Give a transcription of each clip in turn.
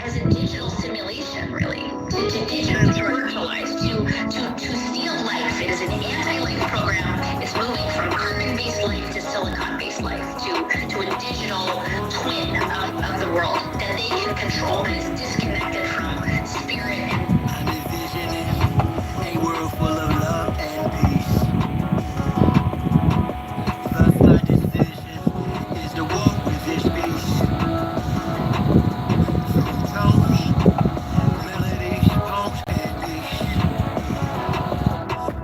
as a digital simulation, really, to digitally virtualize, to steal life. It is an anti-life program. It's moving from carbon-based life to silicon-based life, to a digital twin of the world that they can control, that is disconnected from spirit. I'm envisioning a world full of love and peace. Thus my decision is to walk with this beast. Through tones, melodies, poems, and beats.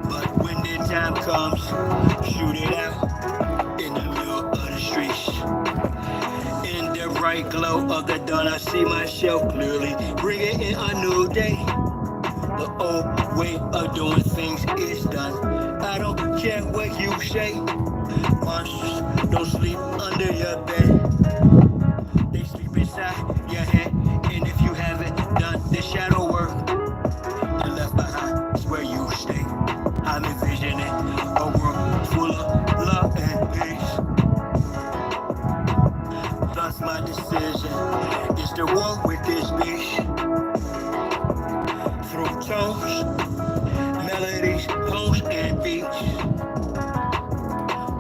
But when the time comes, shoot it out in the middle of the streets. In the bright glow of the dawn, I see myself clearly, bringing in a new day. The old way of doing things is done. I don't care what you say. Monsters don't sleep under your bed. They sleep inside your head. And if you haven't done the shadow work, you're left behind is where you stay. I'm envisioning a world full of love and peace. Thus my decision is to walk with this beast. Through tones, melodies, poems, and beats.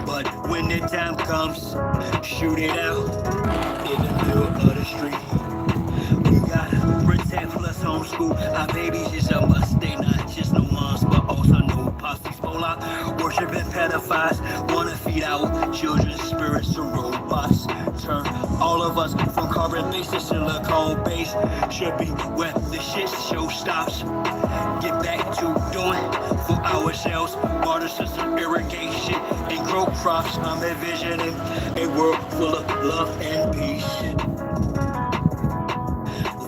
But when the time comes, shoot it out in the middle of the street. We gotta protect plus homeschool. Our babies is a must. They not just no moms, but also no posses. Full out worshiping pedophiles. Wanna feed our children's spirits to robots. Turn all of us from carbon-based to silicone-based. Should be where the shit show stops. Get back to doing for ourselves. Water system, irrigation, and grow crops. I'm envisioning a world full of love and peace.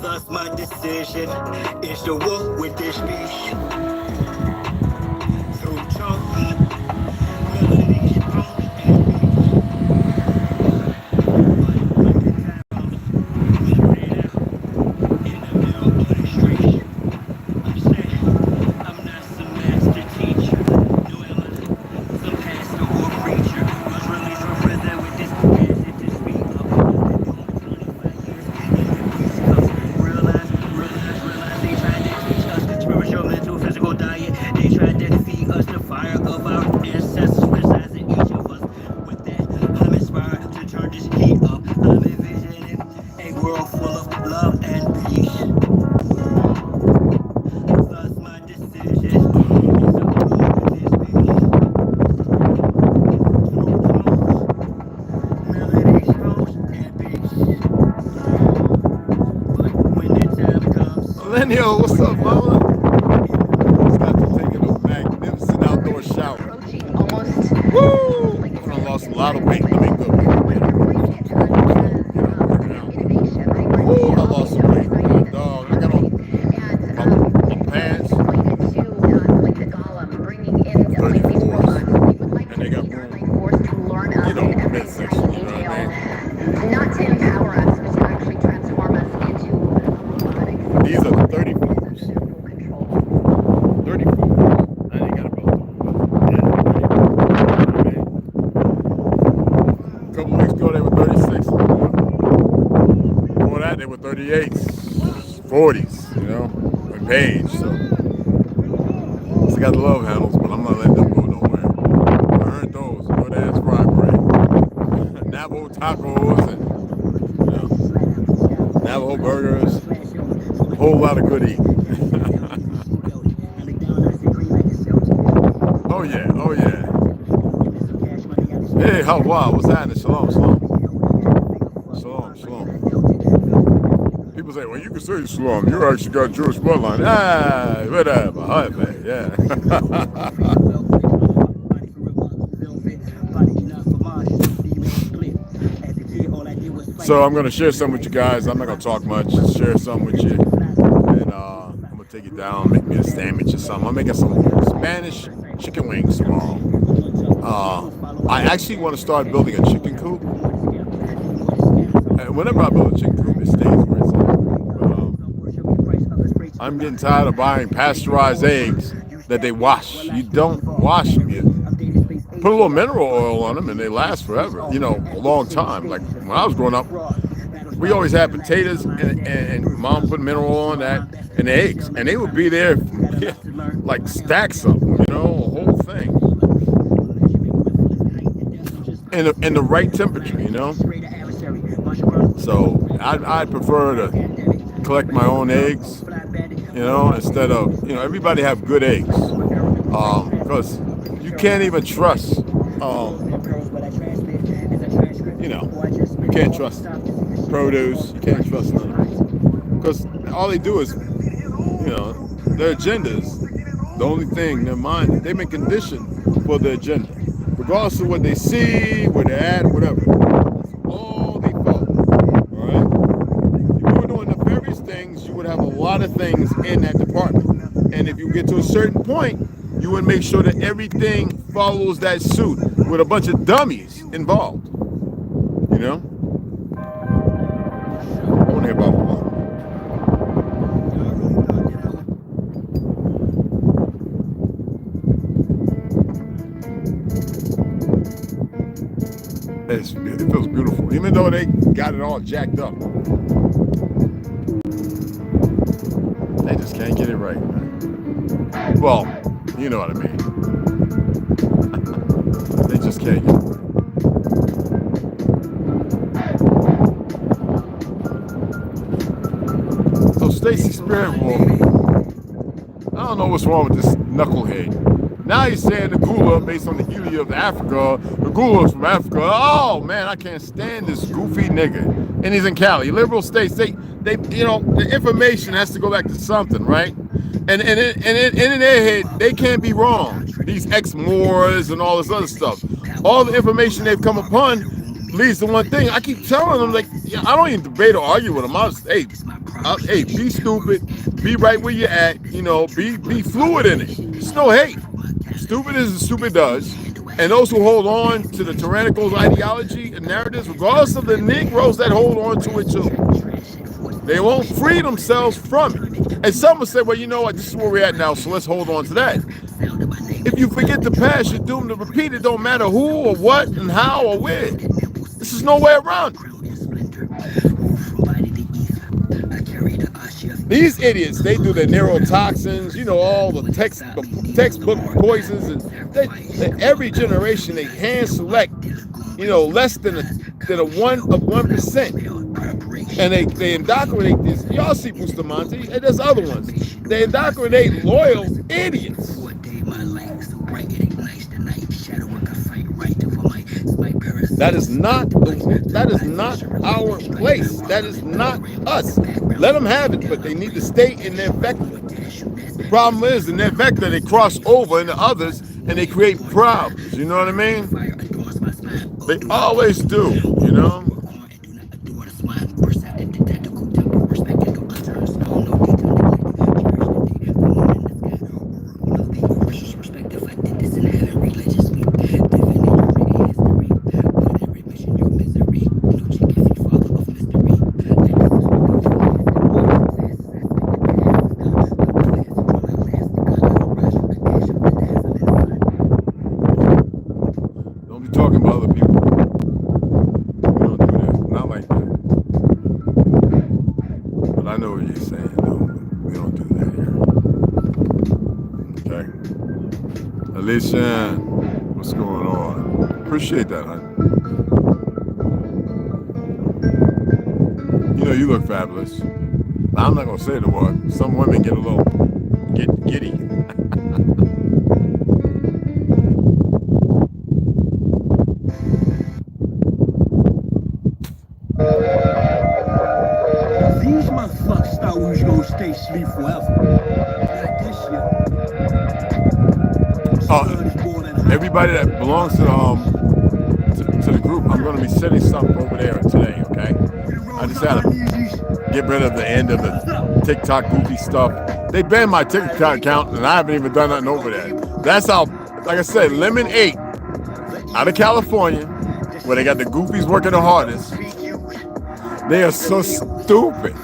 Thus my decision is to walk with this beast. Through tones, melodies, poems, and beats. But when the time comes, shoot it out in the middle of the street. I'm saying I'm not some master teacher. No, am I? Some pastor or preacher. Was released from prison with this acid to speak up. I've been doing 25 years in the East Coast. Realize, they tried to teach us spiritual, mental, physical diet. They tried to feed us the fire of our ancestors resides in each of us. With that, I'm inspired to turn this heat up. I'm envisioning a world full of love and peace. Thus my decision is to walk with this beast. Through tones, melodies, poems, and beats. But when the time comes, Millennial, what's up, mama? Just got to taking a magnificent outdoor shower. Woo! I done lost a lot of weight. I mean, good. Woo! I lost some weight. Dog, I got on my pants, 34s, and they got room, midsection, you know what I mean? Not to empower us, but to actually transform us into These are the 34s. 34s. I ain't got a couple weeks ago they were 36. Before that they were 38s, 40s, you know, with Paige. So I got the love handles, but I'm not letting them go nowhere. I earned those. Good ass fried bread, Navajo tacos, and Navajo burgers. A whole lot of good eating. Oh yeah, oh yeah. Hey, Havwah, what's happening? Shalom, shalom. Shalom, shalom. People say, well, you can say shalom. You actually got Jewish bloodline. Ah, whatever. Hi, man. Yeah. So I'm going to share some with you guys. I'm not going to talk much. Just share some with you. And I'm going to take you down, make me a sandwich or something. I'm making some Spanish chicken wings tomorrow. I actually want to start building a chicken coop. And whenever I build a chicken coop, it stays where it's at. I'm getting tired of buying pasteurized eggs that they wash. You don't wash them. You put a little mineral oil on them and they last forever. You know, a long time. Like when I was growing up, we always had potatoes and mom put mineral oil on that and eggs, and they would be there like stacks of them, a whole thing. In the right temperature, So I'd prefer to collect my own eggs, instead of, everybody have good eggs, because you can't even trust, you can't trust produce, you can't trust none of it, because all they do is, their agendas, the only thing, their mind, they've been conditioned for the agenda, regardless of what they see, where they're at, whatever. That's all they follow. All right. If you were doing nefarious things, you would have a lot of things in that department, and if you get to a certain point, you would make sure that everything follows that suit with a bunch of dummies involved. I want to hear about one. It feels beautiful, even though they got it all jacked up. They just can't get it right, man. Well, you know what I mean. They just can't get it right. So Stacy Spirit Wolf, I don't know what's wrong with this knucklehead. Now he's saying the Gula, based on the beauty of Africa, the Gula's from Africa. Oh man, I can't stand this goofy nigga. And he's in Cali. Liberal states, they the information has to go back to something, right? And in their head, they can't be wrong. These ex-Moors and all this other stuff. All the information they've come upon leads to one thing. I keep telling them, like, I don't even debate or argue with them. I'll just, hey, be stupid, be right where you're at, be fluid in it. There's no hate. Stupid is stupid does. And those who hold on to the tyrannical ideology and narratives, regardless of the Negroes that hold on to it too, they won't free themselves from it. And some will say, well, you know what, this is where we're at now, so let's hold on to that. If you forget the past, you're doomed to repeat it. Don't matter who or what and how or where. This is no way around it. These idiots, they do their neurotoxins, all the textbook poisons, and every generation they hand select, less than a 1%. And they indoctrinate this. Y'all see Bustamante, and there's other ones. They indoctrinate loyal idiots. That is not our place. That is not us. Let them have it, but they need to stay in their vector. The problem is, in their vector, they cross over into others and they create problems. You know what I mean? They always do, Listen, what's going on? Appreciate that, huh? You look fabulous. Now, I'm not gonna say the word. Some women get a little giddy. These motherfuckers thought we was gonna stay asleep forever. Not this year. Everybody that belongs to the group, I'm going to be setting something over there today, okay? I just had to get rid of the end of the TikTok goofy stuff. They banned my TikTok account, and I haven't even done nothing over there. That's how, like I said, Lemon 8 out of California, where they got the goofies working the hardest. They are so stupid.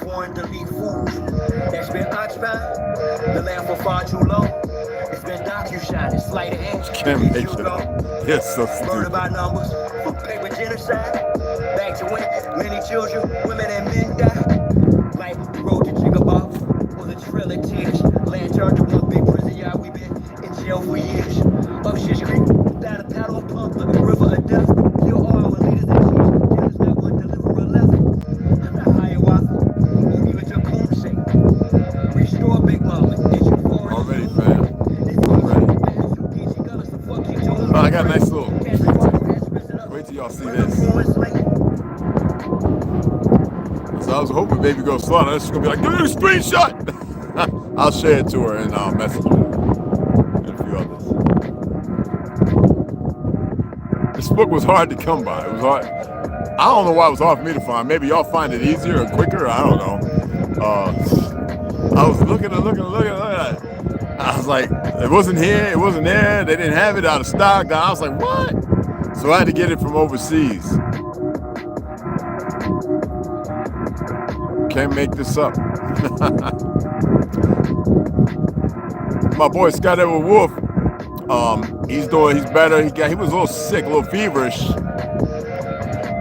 Can't make it up. It's so stupid. back to when many children, women, and men die. Life road to Jigabob or the Trail of Tears. Land turned to one big prison yard. We been in jail for years. Up Shit's Creek, without a paddle, pump the river of death. Kill all our leaders and chiefs. There's not one deliverer left. I'm not Havwah or even to Kumse. Restore Big Mama. Already, fam. Already. Oh, I got a nice little treat too. Wait till y'all see this. So I was hoping Baby Girl Slaughter, she's gonna be like, give me a screenshot. I'll share it to her and message her and a few others. This book was hard to come by. It was hard. I don't know why it was hard for me to find. Maybe y'all find it easier or quicker. I don't know. I was looking at it. I was like, it wasn't here. It wasn't there. They didn't have it out of stock. I was like, what? So I had to get it from overseas. Can't make this up. My boy Scott Edward Wolf, he's better. He was a little sick, a little feverish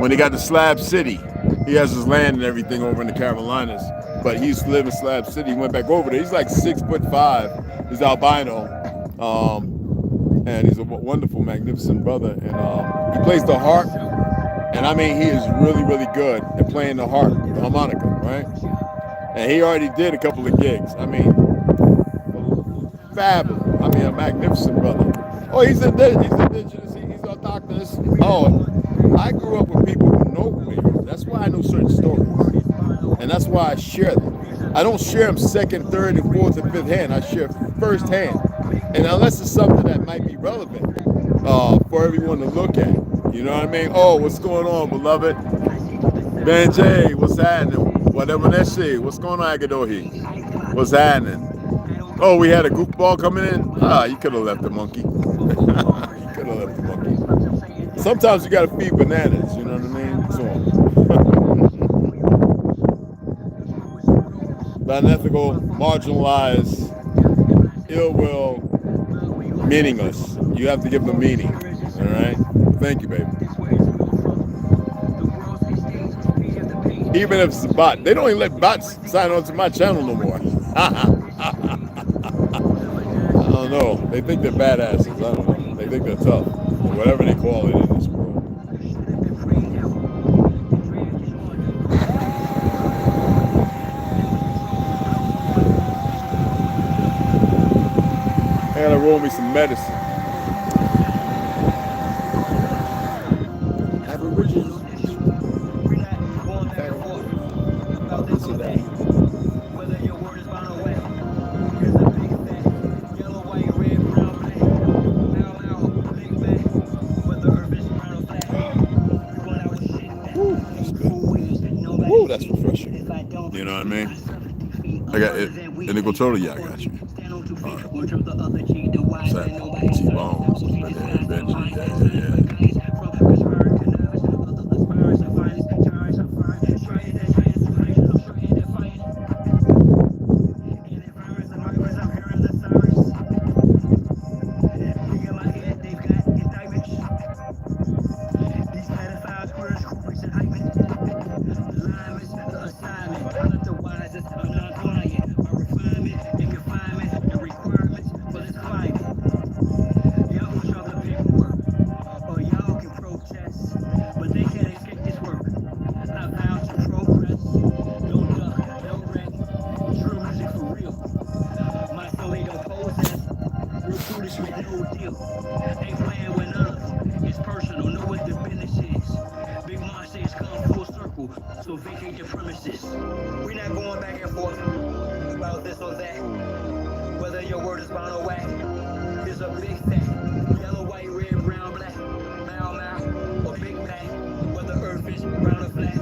when he got to Slab City. He has his land and everything over in the Carolinas, but he used to live in Slab City. He went back over there. He's like 6'5". He's albino, and he's a wonderful, magnificent brother. And he plays the harp, and I mean, he is really, really good at playing the harp, the harmonica, right? And he already did a couple of gigs. I mean, fabulous. I mean, a magnificent brother. Oh, he's indigenous. He's autochthonous. Oh, I grew up with people who know me. That's why I know certain stories, and that's why I share them. I don't share them second, third, and fourth, and fifth hand. I share first hand, and unless it's something that might be relevant for everyone to look at. You know what I mean? Oh, what's going on, beloved? Ben J, what's happening? Whatever that shit. What's going on, Agadohi? What's happening? Oh, we had a goofball coming in? Ah, you could have left the monkey. You could have left the monkey. Sometimes you got to feed bananas, you know what I mean? So unethical, marginalized, ill will, meaningless. You have to give them meaning. All right? Thank you, baby. Even if it's a bot. They don't even let bots sign on to my channel no more. I don't know. They think they're badasses. I don't know. They think they're tough. Or whatever they call it in this world. I gotta roll me some medicine. Aboriginal. That's refreshing. You know what I mean? I got it. Indigo Total, yeah, I got you. T-Bones, Benji, yeah. So vacate your premises. We're not going back and forth about this or that. Whether your word is bound or whack, it's a big fact. Yellow, white, red, brown, black, mile, or big pack. Whether earth is brown or flat,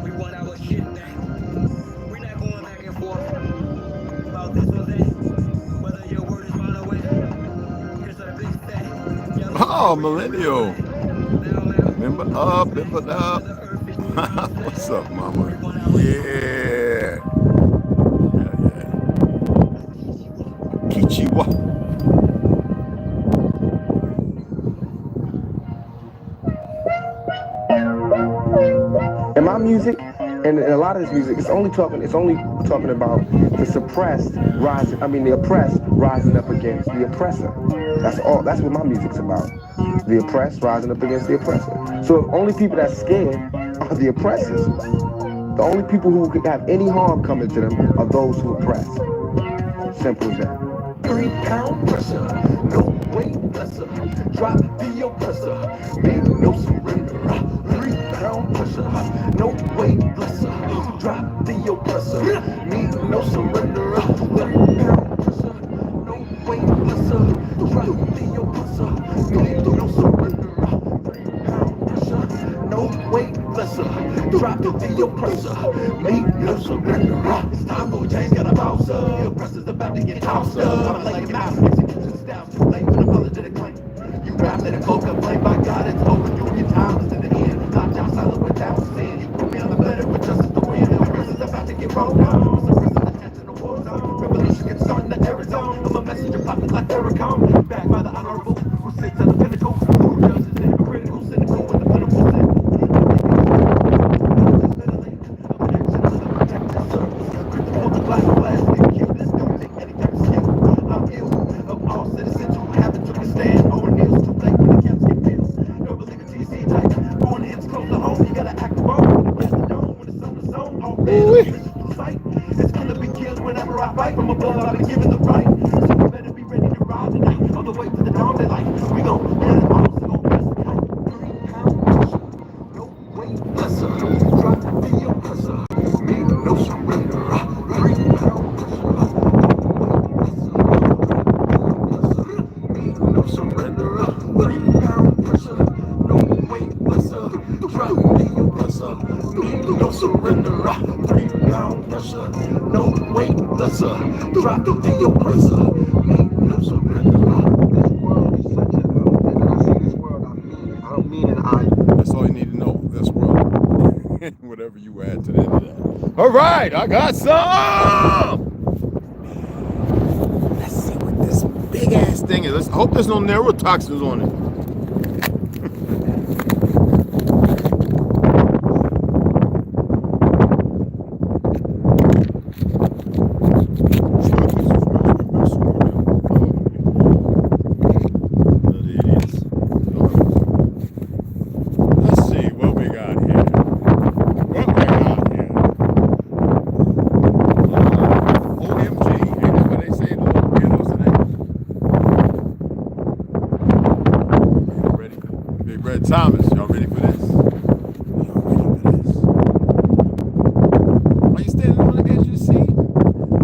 we want our shit back. We're not going back and forth about this or that. Whether your word is bound or whack, it's a big fact. Oh, millennial. Remember up. What's up, mama? Yeah. Kichiwa. of this music, it's only talking about the suppressed rising. I mean, the oppressed rising up against the oppressor. That's all. That's what my music's about. The oppressed rising up against the oppressor. So the only people that's scared are the oppressors. The only people who could have any harm coming to them are those who oppress. Simple as that. 3-pound pressure, no weight blesser. Drop the oppressor, make no surrender. 3-pound pressure, no weight blesser. Drop the oppressor, need no surrender. 3-pound pressure, no weight blesser. Drop the oppressor, need no surrender. 3-pound pressure, no weight blesser. Drop the oppressor, need no surrender. It's time for a change, gotta bounce up. The oppressor's about to get tossed up. I'm like your mouth, execution style's too late for the apologetic claim. You rap that a coke complain by God, it's overdue. Your time is in the end. Knocked out silent without sin. You put me on the better for justice to win. The oppressor's about to get rolled down. Some prison attached in the war zone. Revolution gets started in the Arizona. I'm a messenger popping like Farrakhan. Backed by the honorable who sits at the pinnacle. Who judges it hypocritical, cynical with the plentiful sin. It's gonna be killed whenever I fight from above. I've been given the right, so you better be ready to ride tonight. All the way to the dawn daylight. We gon' get it all, so gon' press the kite. 3-pound pressure, no weight blesser. Drop the oppressor, make no surrender. 3-pound pressure, no weight blesser. Make no surrender. 3-pound pressure, no weight blesser. Drop the oppressor, make no surrender. 3-pound pressure, no weight blesser. Drop the oppressor, make no surrender. This world is such a when I say this world, I don't mean an I. That's all you need to know. This world. Whatever you add to the end of that. All right, I got some. Let's see what this big ass thing is. I hope there's no neurotoxins on it. Thomas, y'all ready for this? Y'all ready for this? Are you standing on the edge of the seat?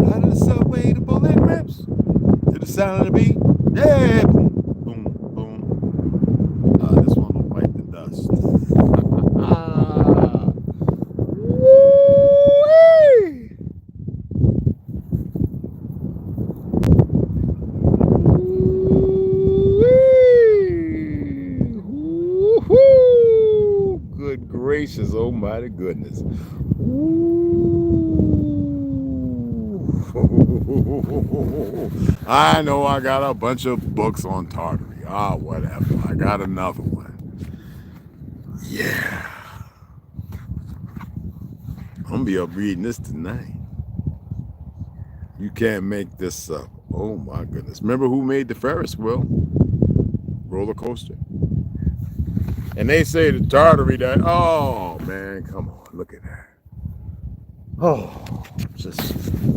Out of the subway, the bullet rips. To the sound of the beat. Yeah! Boom, boom, boom. This one will bite the dust. Woo-wee! Good gracious, oh mighty goodness. I know I got a bunch of books on Tartary. Whatever. I got another one. Yeah. I'm gonna be up reading this tonight. You can't make this up. Oh my goodness. Remember who made the Ferris wheel? Roller coaster. And they say the Tartary that, oh man, come on, look at that. Oh, just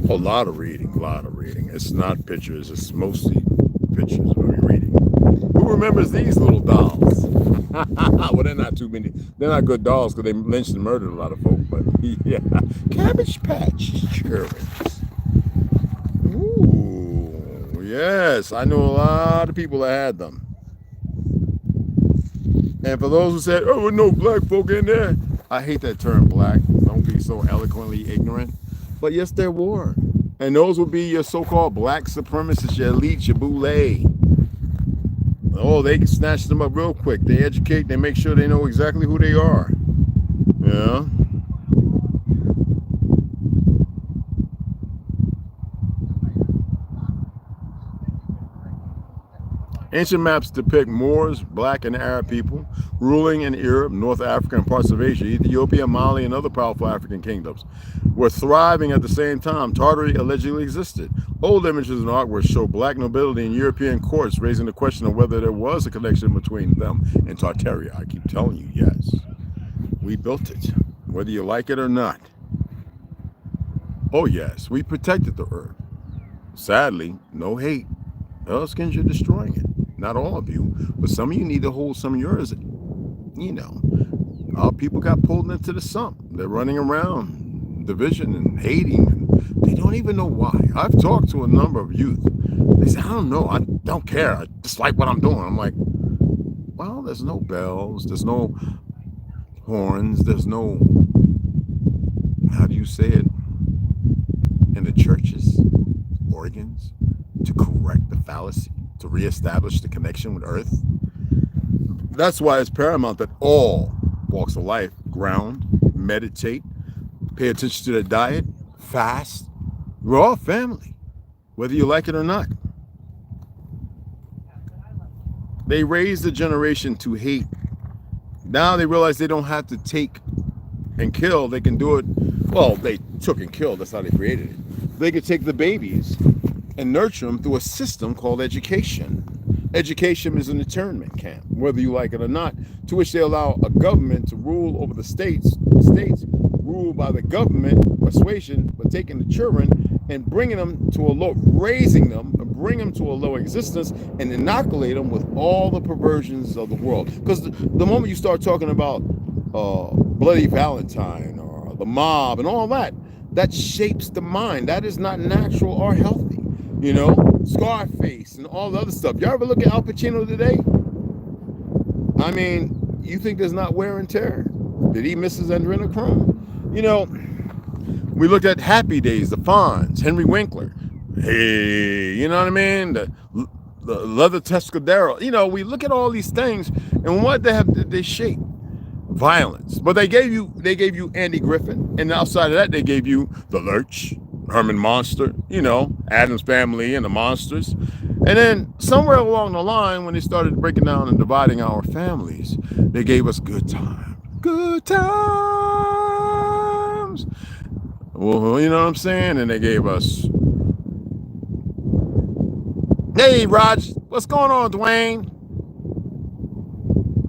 a lot of reading. It's not pictures, it's mostly pictures of me reading. Who remembers these little dolls? Well, they're not too many. They're not good dolls because they lynched and murdered a lot of folk, but yeah. Cabbage Patch Cherries. Ooh, yes, I know a lot of people that had them. And for those who said, oh, there no black folk in there, I hate that term black. Don't be so eloquently ignorant. But yes, there were. And those would be your so-called black supremacists, your elites, your boule. Oh, they can snatch them up real quick. They educate, they make sure they know exactly who they are. Yeah. Ancient maps depict Moors, black and Arab people, ruling in Europe, North Africa, and parts of Asia. Ethiopia, Mali, and other powerful African kingdoms were thriving at the same time. Tartary allegedly existed. Old images and artwork show black nobility in European courts, raising the question of whether there was a connection between them and Tartaria. I keep telling you, yes. We built it, whether you like it or not. Oh yes, we protected the earth. Sadly, no hate. Else you're destroying it. Not all of you, but some of you need to hold some of yours. You know, our people got pulled into the sump. They're running around, division and hating. And they don't even know why. I've talked to a number of youth. They say, I don't know. I don't care. I just like what I'm doing. I'm like, well, there's no bells. There's no horns. There's no, how do you say it? In the churches, organs, to correct the fallacy, to reestablish the connection with Earth. That's why it's paramount that all walks of life ground, meditate, pay attention to their diet, fast. We're all family, whether you like it or not. They raised the generation to hate. Now they realize they don't have to take and kill. They can do it. Well, they took and killed. That's how they created it. They could take the babies and nurture them through a system called education. Education is an internment camp, whether you like it or not, to which they allow a government to rule over the states. The states ruled by the government persuasion, but taking the children and bringing them to a low, raising them, and bring them to a low existence, and inoculate them with all the perversions of the world. Because the moment you start talking about Bloody Valentine or the mob and all that, that shapes the mind. That is not natural or healthy. You know, Scarface and all the other stuff. Y'all ever look at Al Pacino today? I mean, you think there's not wear and tear? Did he miss his adrenochrome? You know, we looked at Happy Days, the Fonz, Henry Winkler. Hey, you know what I mean? The leather Tescadero. You know, we look at all these things, and what they shape? Violence. But they gave you Andy Griffin, and outside of that, they gave you The Lurch, Herman Monster, you know, Addams Family and the Monsters. And then somewhere along the line, when they started breaking down and dividing our families, they gave us Good Times. Good Times. Well, you know what I'm saying? And they gave us, hey, Raj, what's going on, Dwayne?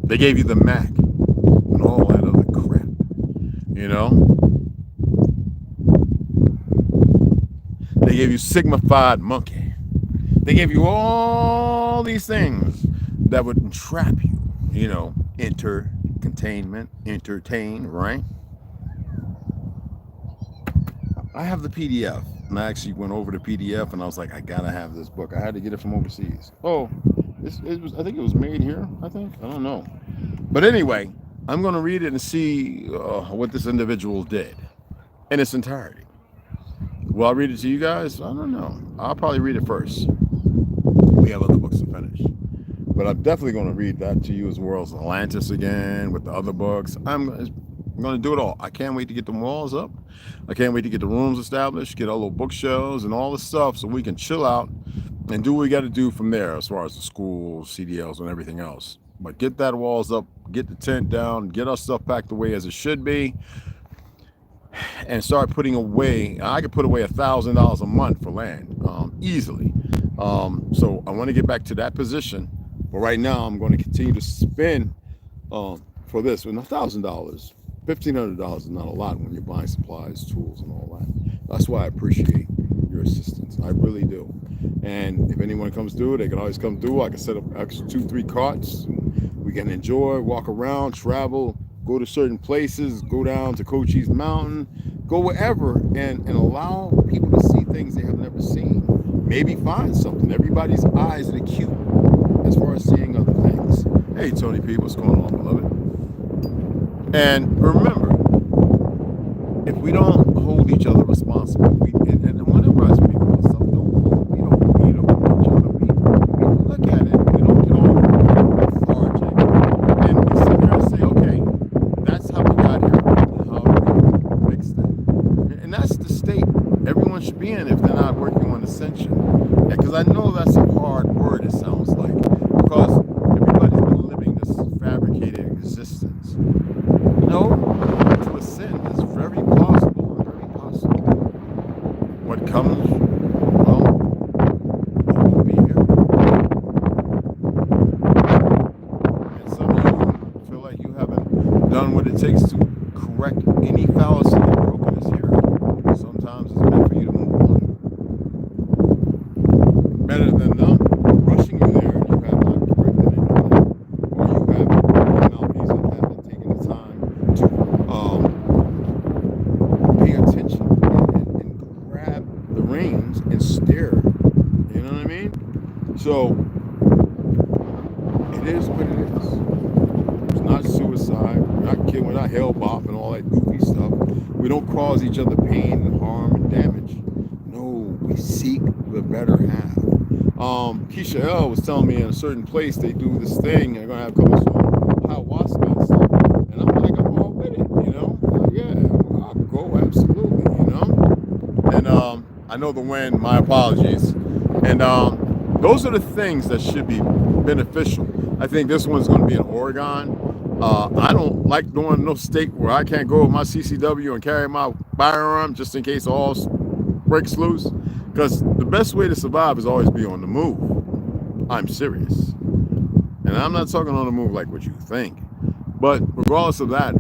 They gave you the Mac and all that other crap, you know? They gave you Signified Monkey. They gave you all these things that would entrap you, you know, containment, entertain, right? I have the PDF, and I actually went over the PDF, and I was like, I gotta have this book. I had to get it from overseas. Oh, it was. I think it was made here. I don't know. But anyway, I'm gonna read it and see what this individual did in its entirety. Will I read it to you guys? I don't know. I'll probably read it first. We have other books to finish. But I'm definitely going to read that to you as well as Atlantis again with the other books. I'm going to do it all. I can't wait to get the walls up. I can't wait to get the rooms established, get our little bookshelves and all the stuff so we can chill out and do what we got to do from there as far as the schools, CDLs, and everything else. But get that walls up, get the tent down, get our stuff packed away as it should be, and start putting away. I could put away $1,000 a month for land easily. So I want to get back to that position, but right now I'm going to continue to spend for this. And $1,000, $1,500 is not a lot when you're buying supplies, tools, and all that. That's why I appreciate your assistance. I really do. And if anyone comes through, they can always come through. I can set up extra 2-3 carts. We can enjoy, walk around, travel, go to certain places, go down to Cochise Mountain, go wherever, and allow people to see things they have never seen. Maybe find something. Everybody's eyes are acute as far as seeing other things. Hey, Tony P, what's going on, beloved? And remember, if we don't hold each other responsible, and whenever I speak about something, we don't beat up each other. We look at it. We don't get all lethargic. And we sit there and say, okay, that's how we got here. How do we fix that? And that's the state everyone should be in if they're not working on ascension. Because I know that's a hard word, it sounds like. what comes, well, you will be here. And some of you feel like you haven't done what it takes to correct any fallacy and brokenness here. Sometimes it's meant for you to move on. Better than them rushing you there and you have not corrected anything, or you haven't taken the time to pay attention and grab the reins and steer. You know what I mean? So it is what it is. It's not suicide. We're not killing. We're not hell bop and all that goofy stuff. We don't cause each other pain and harm and damage. No, we seek the better half. Cashapp was telling me in a certain place they do this thing. They're gonna have a couple of Havwah and stuff, and I'm like, I'm all with it, you know. Like, yeah, I'll go absolutely, you know. And I know the wind. My apologies. And those are the things that should be beneficial. I think this one's going to be in Oregon. I don't like doing no state where I can't go with my CCW and carry my firearm just in case all breaks loose. Because the best way to survive is always be on the move. I'm serious. And I'm not talking on the move like what you think. But regardless of that,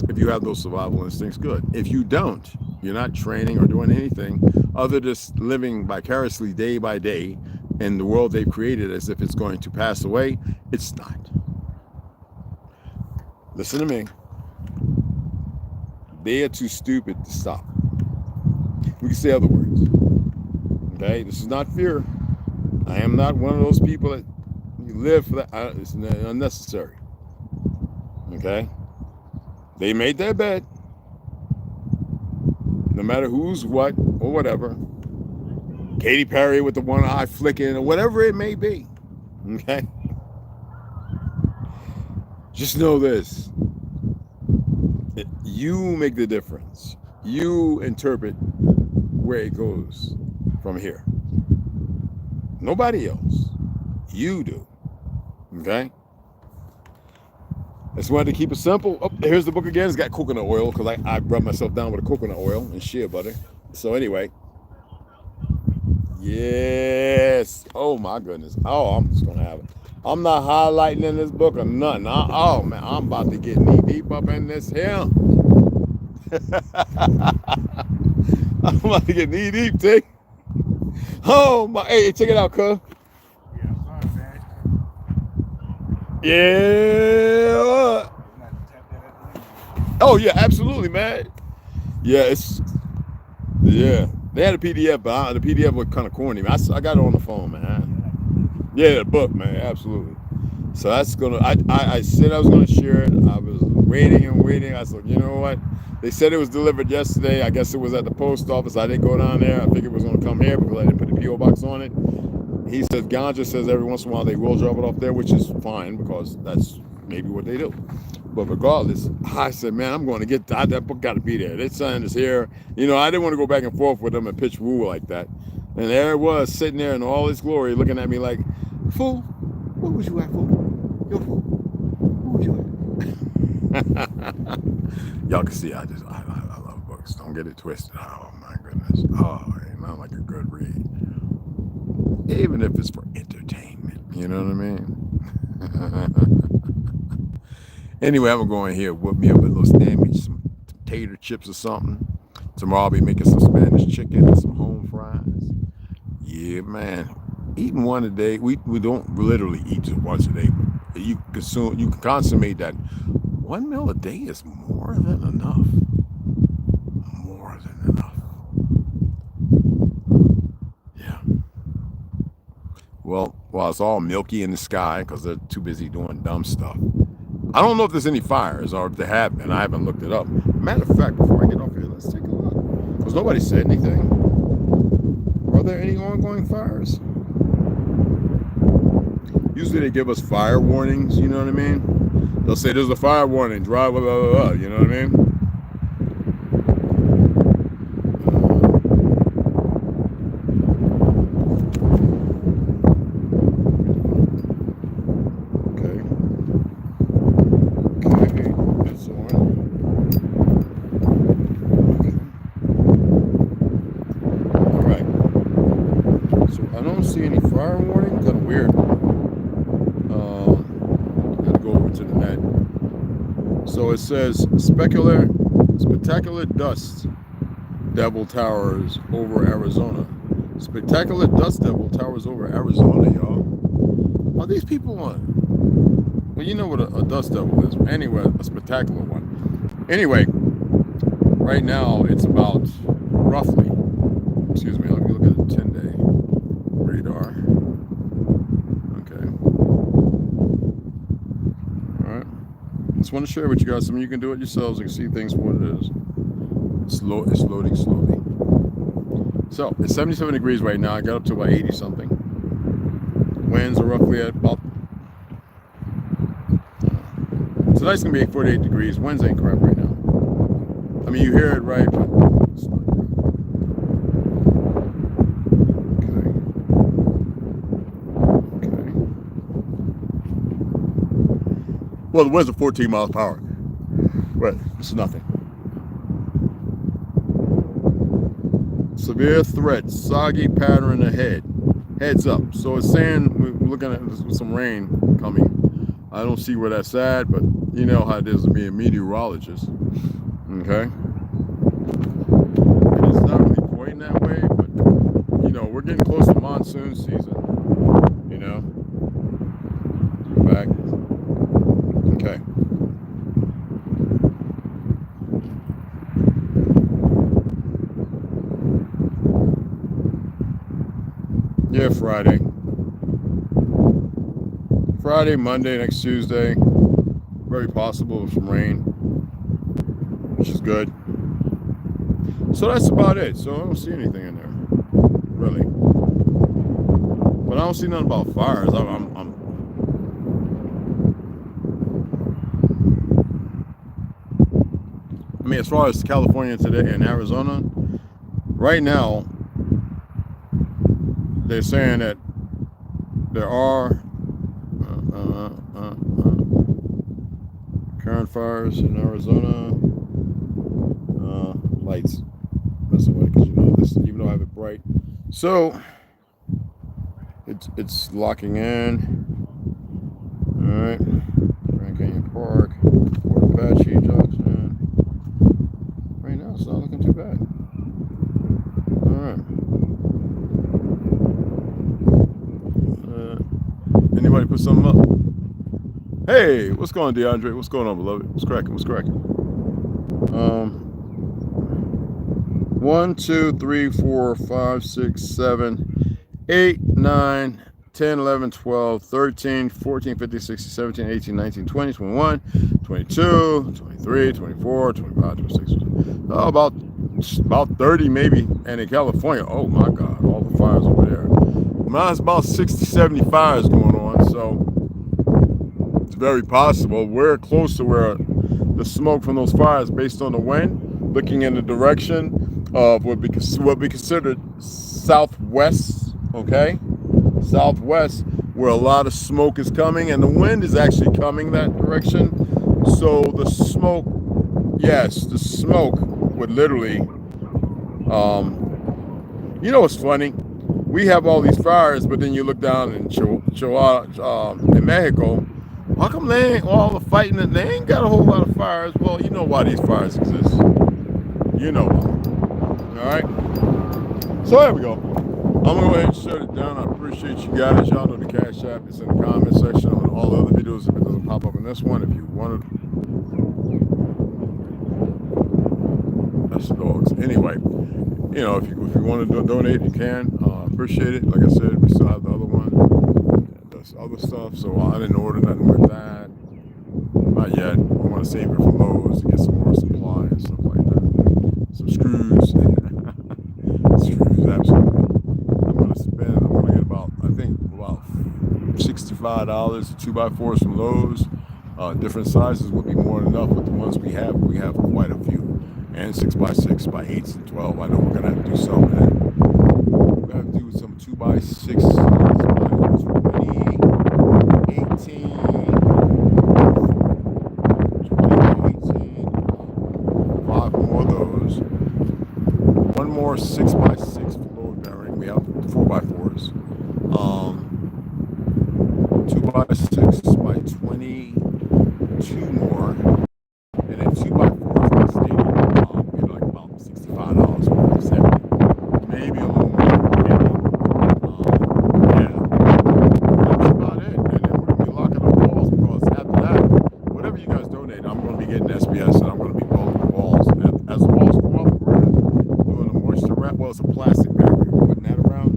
if you have those survival instincts, good. If you don't, you're not training or doing anything other than just living vicariously day by day in the world they've created as if it's going to pass away. It's not. Listen to me. They are too stupid to stop. We can say other words. Okay? This is not fear. I am not one of those people that live for that. It's unnecessary. Okay? They made their bed. No matter who's what or whatever. Katy Perry with the one eye flicking or whatever it may be. Okay? Just know this. You make the difference. You interpret where it goes from here. Nobody else. You do. Okay? I just wanted to keep it simple. Oh, here's the book again. It's got coconut oil because I rubbed myself down with a coconut oil and shea butter. So anyway. Yes. Oh my goodness. Oh, I'm just going to have it. I'm not highlighting in this book or nothing. Oh man, I'm about to get knee deep up in this here. I'm about to get knee deep, Tick. Oh my, hey, check it out, cuz. Yeah. Oh yeah, absolutely, man. Yeah, yeah. They had a PDF, but the PDF was kind of corny. I got it on the phone, man. Yeah, the book, man, absolutely. So that's gonna. I said I was gonna share it. I was waiting and waiting. I said, you know what? They said it was delivered yesterday. I guess it was at the post office. I didn't go down there. I figured it was gonna come here because I didn't put the PO box on it. He says Ganja says every once in a while they will drop it off there, which is fine because that's maybe what they do. But regardless, I said, man, I'm going to get that book. Got to be there. This son is here. You know, I didn't want to go back and forth with them and pitch woo like that. And there it was, sitting there in all its glory, looking at me like, fool, what was you at, fool? Yo, fool, what was you at? Y'all can see I love books. Don't get it twisted. Oh, my goodness. Oh, ain't not like a good read. Even if it's for entertainment. You know what I mean? Anyway, I'm going here. Whip me up a little sandwich, some tater chips or something. Tomorrow I'll be making some Spanish chicken and some home fries. Yeah, man. Eating one a day. We don't literally eat just once a day. But you can consummate that. 1 meal a day is more than enough. More than enough. Yeah. Well, while it's all milky in the sky because they're too busy doing dumb stuff. I don't know if there's any fires or if there have been. I haven't looked it up. Matter of fact, before I get off here, let's take a look. Because nobody said anything. Are there any ongoing fires? Usually they give us fire warnings, you know what I mean? They'll say there's a fire warning, drive, blah, blah, blah, blah, you know what I mean? it says spectacular dust devil towers over Arizona. Spectacular dust devil towers over Arizona, y'all. Are these people on? Well, you know what a dust devil is. Anyway, a spectacular one. Anyway, right now it's about roughly, excuse me, let me look at the 10-day radar. Okay. All right. Just want to share with you guys something you can do it yourselves and see things for what it is. It's loading slowly. So it's 77 degrees right now. I got up to about 80 something. Winds are roughly at about. Tonight's gonna be 48 degrees. Winds ain't crap right now. I mean, you hear it right, but it's not crap. Okay. Well, the winds are 14 miles per hour. Right, it's nothing. Severe threat, soggy pattern ahead. Heads up. So it's saying we're looking at some rain coming. I don't see where that's at, but you know how it is to be a meteorologist. Okay. And it's not really pointing that way, but you know, we're getting close to monsoon season. You know. Back. Okay. Yeah, Friday, Monday, next Tuesday, very possible some rain, which is good. So that's about it. So I don't see anything in there, really. But I don't see nothing about fires. I mean, as far as California today and Arizona, right now, they're saying that there are current fires in Arizona. Lights. That's the way, because you know this. Even though I have it bright, so it's locking in. All right, Grand Canyon Park, Fort Apache Junction. Right now, it's not looking too bad. All right. Anybody put something up? Hey, what's going on, DeAndre? What's going on, beloved? What's cracking? 1, 2, 3, 4, 5, 6, 7, 8, 9, 10, 11, 12, 13, 14, 15, 16, 17, 18, 19, 20, 21, 22, 23, 24, 25, 26. Oh, about 30 maybe. And in California, oh my God, all the fires over there. Mine's about 60, 70 fires going on, so it's very possible. We're close to where the smoke from those fires, based on the wind, looking in the direction of what we considered southwest, okay? Southwest, where a lot of smoke is coming, and the wind is actually coming that direction. So the smoke, yes, the smoke would literally, you know what's funny? We have all these fires, but then you look down in in Mexico. How come they ain't all the fighting? And they ain't got a whole lot of fires. Well, you know why these fires exist. You know why. All right. So there we go. I'm gonna go ahead and shut it down. I appreciate you guys. Y'all know the Cashapp is in the comment section on all the other videos. If it doesn't pop up in this one, if you want to. That's the dogs. Anyway, you know, if you want to donate, you can. Appreciate it. Like I said, we still have the other one. There's other stuff, so I didn't order nothing with that. Not yet. I want to save it for Lowe's to get some more supply and stuff like that. Some screws. Screws, absolutely. I'm going to get about $65 to 2x4s from Lowe's. Different sizes would be more than enough, but the ones we have quite a few. And 6x6 by 8s and 12. I know we're going to have to do some of that. We're going to have to do some 2x6s by 20, 18, 5 more of those. One more 6x6 load bearing. We have 4x4s. 2x6 by 22 more. was a plastic barrier, putting that around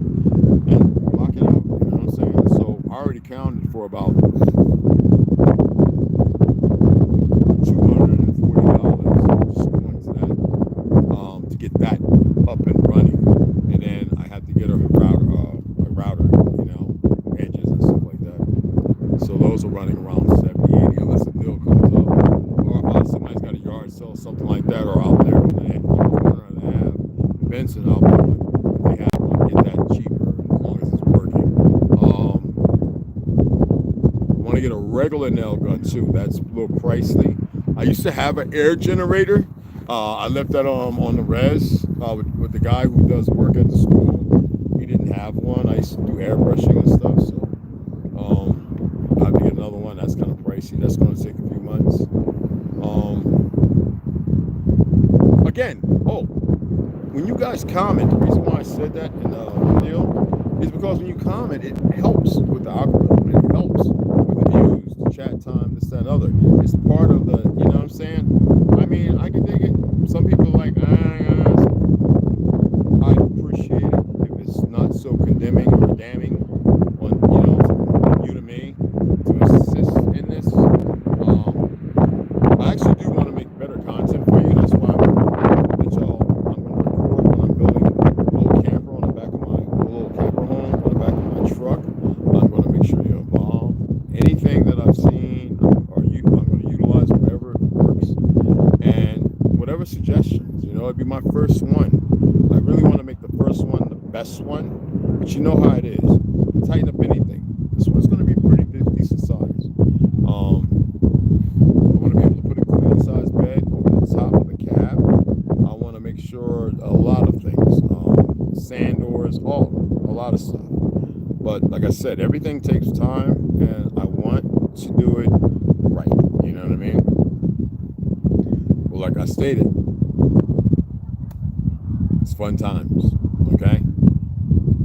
and lock it out. You know what I'm saying? So I already counted for about $240 just going to that to get that up and running, and then I had to get a router, you know, edges and stuff like that. So those are running around 70, 80 unless a deal comes up, or somebody's got a yard sale, something like that, or out there on the corner of the Ave, Benson, I'll they have one, get that cheaper as long as it's working. I want to get a regular nail gun too. That's a little pricey. I used to have an air generator. I left that on the res with the guy who does work at the school. He didn't have one. I used to do airbrushing and stuff, so I have to get another one. That's kind of pricey. That's going to take a few months. Again, when you guys comment, the reason why I said that in the video is because when you comment, it helps with the algorithm. It helps with the views, the chat time, this, that, and other. It's part of the, you know what I'm saying? I mean, I can dig it. Some people are like, I appreciate it if it's not so condemning or damning on, you know, you to me to assist in this. I actually do want to make better content for you. That's why I'm going to record when I'm building a little camper on the back of my little camper home on the back of my truck. I'm going to make sure you're involved. Anything that I've seen, I'm going to utilize whatever works, and whatever suggestions. You know, it'd be my first one. I really want to make the first one the best one, but you know how it is. Tighten up anything. This one's going to be pretty decent size. I want to be able to put a queen size bed over the top of the cab. I want to make sure a lot of things, sand doors, a lot of stuff. But like I said, everything takes time, and I want to do it right. You know what I mean? Well, like I stated, it's fun times. Okay?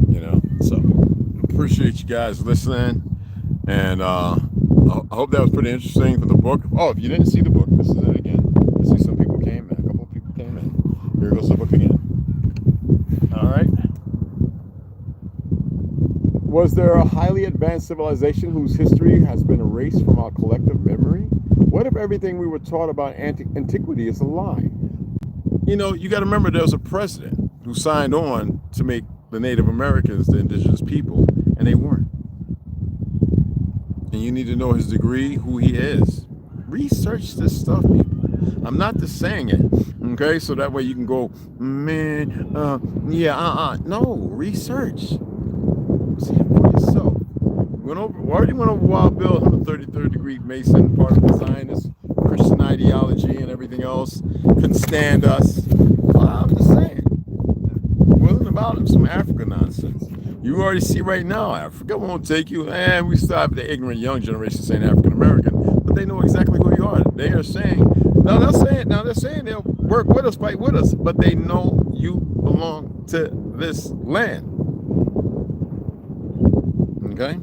You know, so appreciate you guys listening, and I hope that was pretty interesting for the book. Oh, if you didn't see the book, this is it again. I see some people came in. A couple of people came in. Here goes the book again. All right. Was there a highly advanced civilization whose history has been erased from our collective memory? What if everything we were taught about antiquity is a lie? You know, you got to remember there was a president who signed on to make the Native Americans the indigenous people, and they weren't. And you need to know his degree, who he is. Research this stuff, people. I'm not just saying it, okay? So that way you can go, man, No, research. See it for yourself. We already went over Wild Bill, the 33rd degree Mason, part of the Zionist Christian ideology and everything else. Couldn't stand us. Well, I'm just saying. It wasn't about some Africa nonsense. You already see right now, Africa won't take you. And we still have the ignorant young generation saying African American, but they know exactly who you are. They are saying, they're saying they'll work with us, fight with us, but they know you belong to this land. Okay?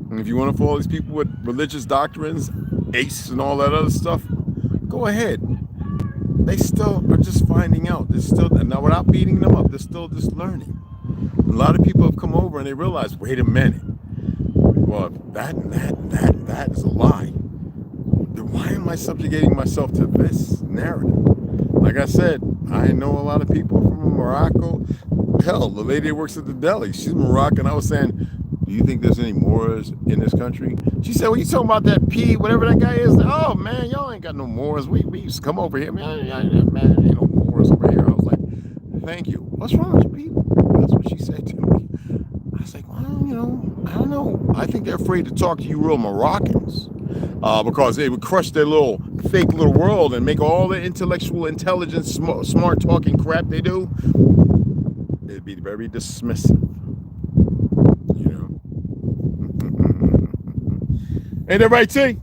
And if you want to follow these people with religious doctrines, ace and all that other stuff, go ahead. They still are just finding out. They're still, now without beating them up, they're still just learning. A lot of people have come over and they realize, wait a minute. Well, that is a lie. Then why am I subjugating myself to this narrative? Like I said, I know a lot of people from Morocco. Hell, the lady that works at the deli, she's Moroccan. I was saying, do you think there's any Moors in this country? She said, well, you talking about that P, whatever that guy is? Oh, man, y'all ain't got no Moors. We used to come over here. Man, ain't no Moors over here. I was like, thank you. What's wrong with you people? That's what she said to me. I was like, well, I don't know. I think they're afraid to talk to you real Moroccans because they would crush their little fake little world and make all the intellectual intelligence, smart talking crap they do. It'd be very dismissive. Ain't that right, T?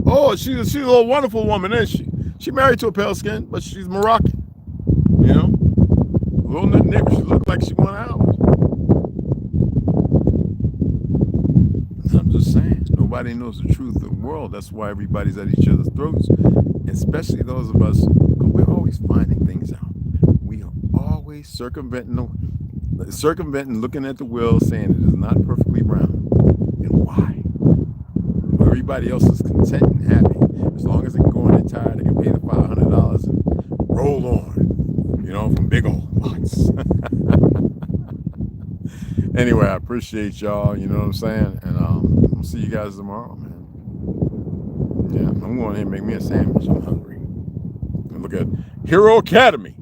Oh, she's a little wonderful woman, isn't she? She married to a pale skin, but she's Moroccan. You know? A little nigger. She looked like she won out. I'm just saying, nobody knows the truth of the world. That's why everybody's at each other's throats. Especially those of us, we're always finding things out. We are always always circumventing, looking at the wheel, saying it is not perfectly round. And why? Well, everybody else is content and happy. As long as they can go on their tire, they can pay the $500 and roll on, you know, from big old lots. Anyway, I appreciate y'all, you know what I'm saying? And I'll see you guys tomorrow, man. Yeah, I'm going in and make me a sandwich. I'm hungry. And look at Hero Academy.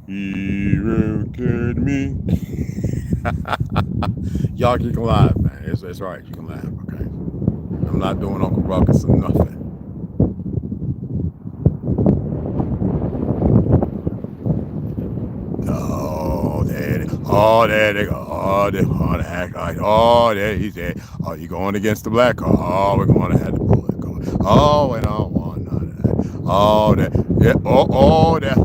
Hero Academy. Y'all, you can laugh, man. It's right. You can laugh, okay? I'm not doing Uncle Ruckus or nothing. Oh, there they go. Oh, they want to act like, oh, there he's there. Oh, you going against the black car. Oh, we're going to have the bullet go. Oh, we don't want none of that. Oh, there. Yeah, oh, there.